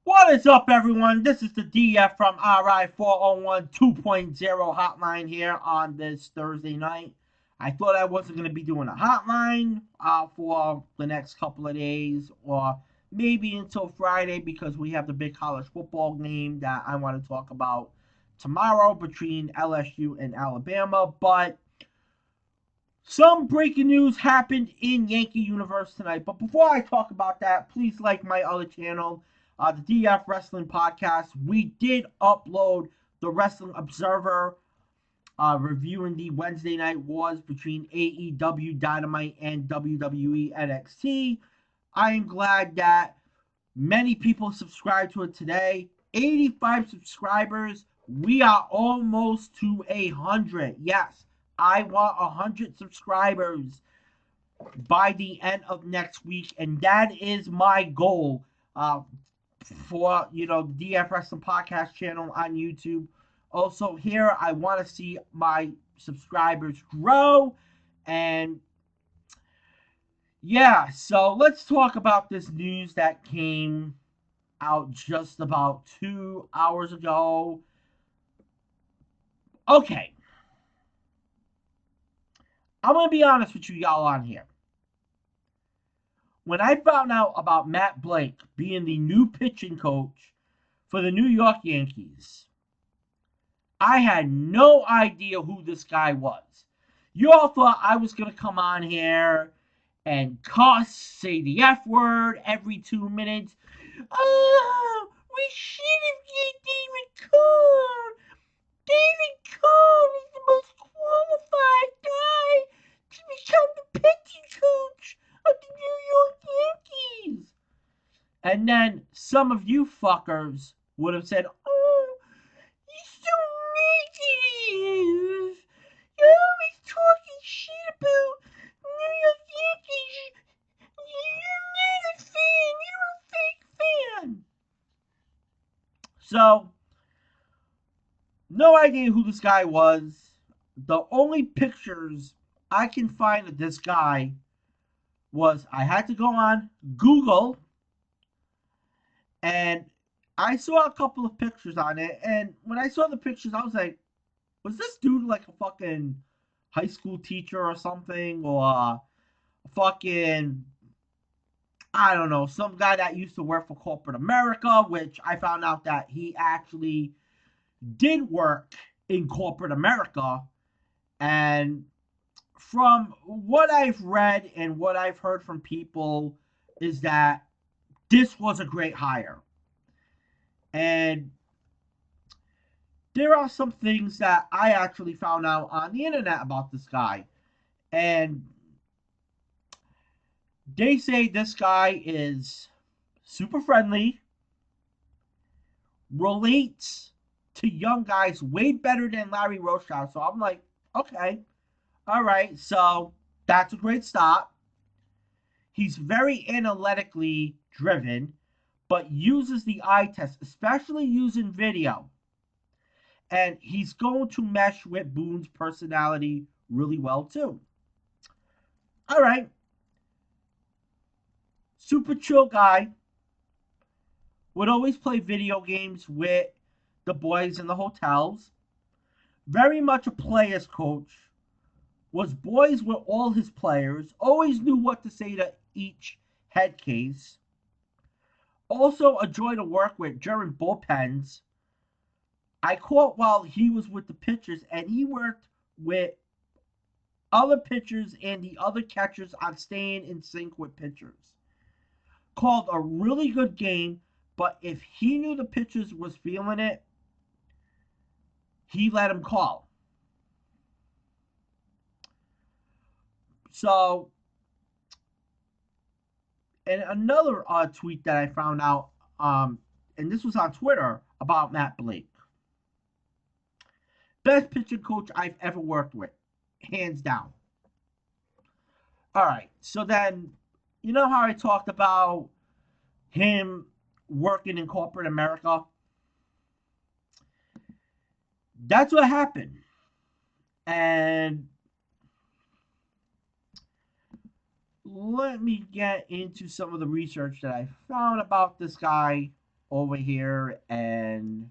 What is up, everyone? This is the DF from RI 401 2.0 hotline here on this Thursday night. I thought I wasn't going to be doing a hotline for the next couple of days or maybe until Friday because we have the big college football game that I want to talk about tomorrow between LSU and Alabama. But some breaking news happened in Yankee Universe tonight. But before I talk about that, please like my other channel, the DF Wrestling Podcast. We did upload the Wrestling Observer reviewing the Wednesday Night Wars between AEW Dynamite and WWE NXT. I am glad that many people subscribed to it today. 85 subscribers. We are almost to 100. Yes, I want 100 subscribers by the end of next week, and that is my goal for the DF Wrestling Podcast channel on YouTube. Also, here I want to see my subscribers grow, and yeah, so let's talk about this news that came out just about 2 hours ago. Okay, I'm going to be honest with you y'all on here. When I found out about Matt Blake being the new pitching coach for the New York Yankees, I had no idea who this guy was. You all thought I was going to come on here and cuss, say the F word every 2 minutes. Oh, we should have get David Cone. David Cone is the most qualified guy to become the pitching coach of the New York Yankees. And then some of you fuckers would have said, oh, you're so negative. You're always talking shit about New York Yankees. You're not a fan. You're a fake fan. So, no idea who this guy was. The only pictures I can find of this guy was I had to go on Google and I saw a couple of pictures on it. And when I saw the pictures, I was like, was this dude like a fucking high school teacher or something? Or a fucking, I don't know, some guy that used to work for corporate America, which I found out that he actually did work in corporate America. And from what I've read and what I've heard from people is that this was a great hire. And there are some things that I actually found out on the internet about this guy. And they say this guy is super friendly, relates to young guys way better than Larry Rothschild. So I'm like, okay, all right, so that's a great start. He's very analytically driven, but uses the eye test, especially using video. And he's going to mesh with Boone's personality really well, too. All right. Super chill guy. Would always play video games with the boys in the hotels. Very much a player's coach. Was boys with all his players. Always knew what to say to each head case. Also a joy to work with during bullpens. I caught while he was with the pitchers, and he worked with other pitchers and the other catchers on staying in sync with pitchers. Called a really good game, but if he knew the pitchers was feeling it, he let him call. So, and another tweet that I found out, and this was on Twitter about Matt Blake. Best pitching coach I've ever worked with, hands down. All right, so then, you know how I talked about him working in corporate America? That's what happened. And let me get into some of the research that I found about this guy over here, and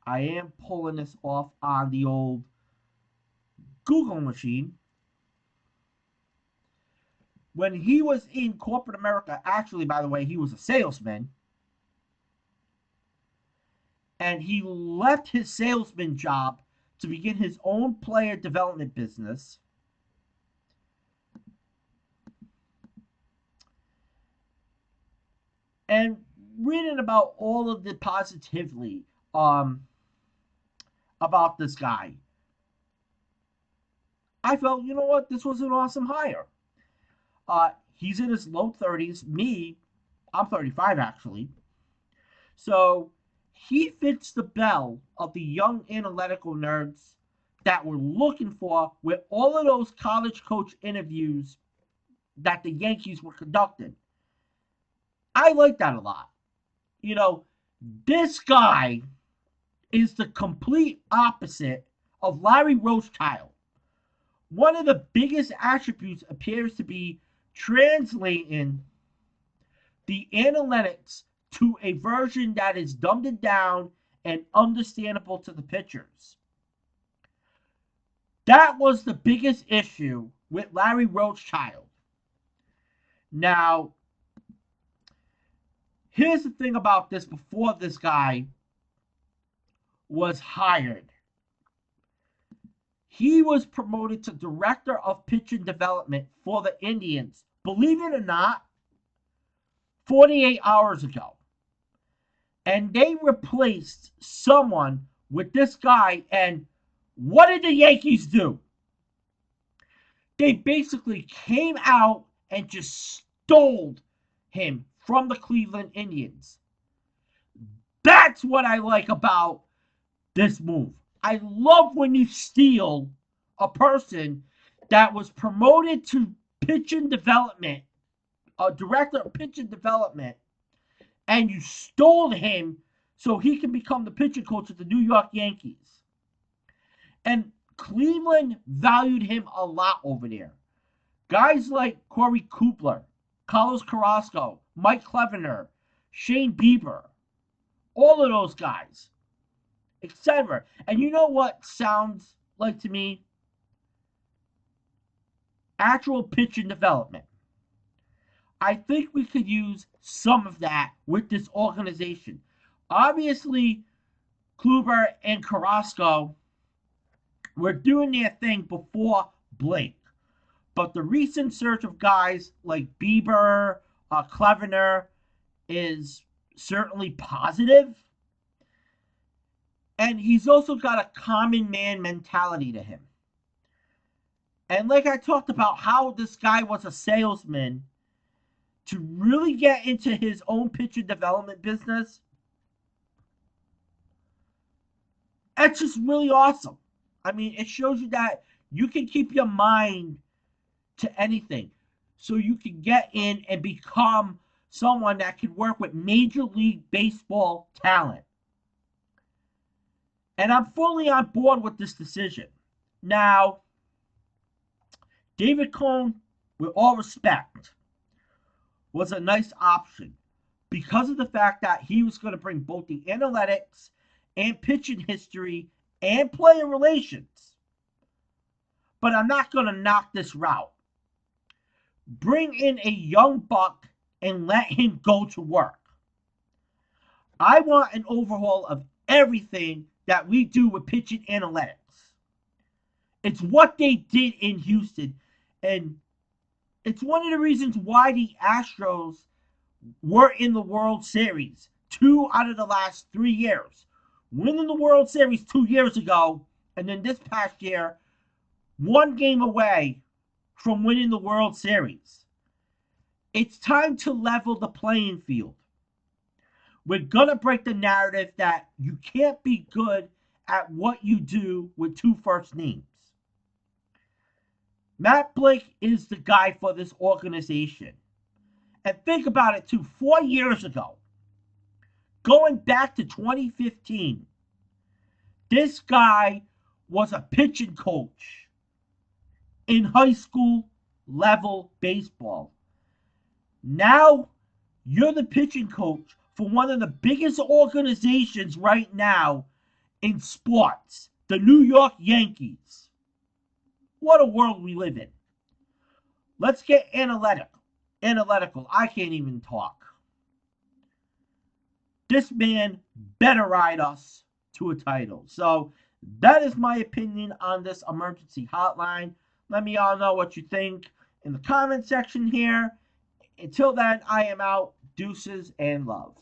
I am pulling this off on the old Google machine. When he was in corporate America, actually, by the way, he was a salesman, and he left his salesman job to begin his own player development business. And reading about all of the positively about this guy, I felt, you know what, this was an awesome hire. He's in his low 30s. I'm 35 actually. So he fits the bill of the young analytical nerds that we're looking for with all of those college coach interviews that the Yankees were conducting. I like that a lot. You know, this guy is the complete opposite of Larry Rothschild. One of the biggest attributes appears to be translating the analytics to a version that is dumbed down and understandable to the pitchers. That was the biggest issue with Larry Rothschild. Now, here's the thing about this before this guy was hired. He was promoted to director of pitching development for the Indians, believe it or not, 48 hours ago. And they replaced someone with this guy. And what did the Yankees do? They basically came out and just stole him from the Cleveland Indians. That's what I like about this move. I love when you steal a person that was promoted to pitching development, a director of pitching development, and you stole him so he can become the pitching coach of the New York Yankees. And Cleveland valued him a lot over there. Guys like Corey Kubler, Carlos Carrasco, Mike Clevener, Shane Bieber, all of those guys, etc. And you know what sounds like to me? Actual pitching development. I think we could use some of that with this organization. Obviously, Kluber and Carrasco were doing their thing before Blake. But the recent surge of guys like Bieber, Clevener is certainly positive. And he's also got a common man mentality to him. And like I talked about how this guy was a salesman, to really get into his own pitcher development business, that's just really awesome. I mean, it shows you that you can keep your mind to anything. So you can get in and become someone that can work with Major League Baseball talent. And I'm fully on board with this decision. Now, David Cone, with all respect, was a nice option because of the fact that he was going to bring both the analytics and pitching history and player relations. But I'm not going to knock this route. Bring in a young buck and let him go to work. I want an overhaul of everything that we do with pitching analytics. It's what they did in Houston, and it's one of the reasons why the Astros were in the World Series 2 out of the last 3 years. Winning the World Series 2 years ago, and then this past year, 1 game away from winning the World Series. It's time to level the playing field. We're going to break the narrative that you can't be good at what you do with 2 first names. Matt Blake is the guy for this organization. And think about it too, 4 years ago, going back to 2015, this guy was a pitching coach in high school level baseball. Now you're the pitching coach for one of the biggest organizations right now in sports, the New York Yankees. What a world we live in. Let's get analytical. Analytical. I can't even talk. This man better ride us to a title. So that is my opinion on this emergency hotline. Let me all know what you think in the comment section here. Until then, I am out. Deuces and love.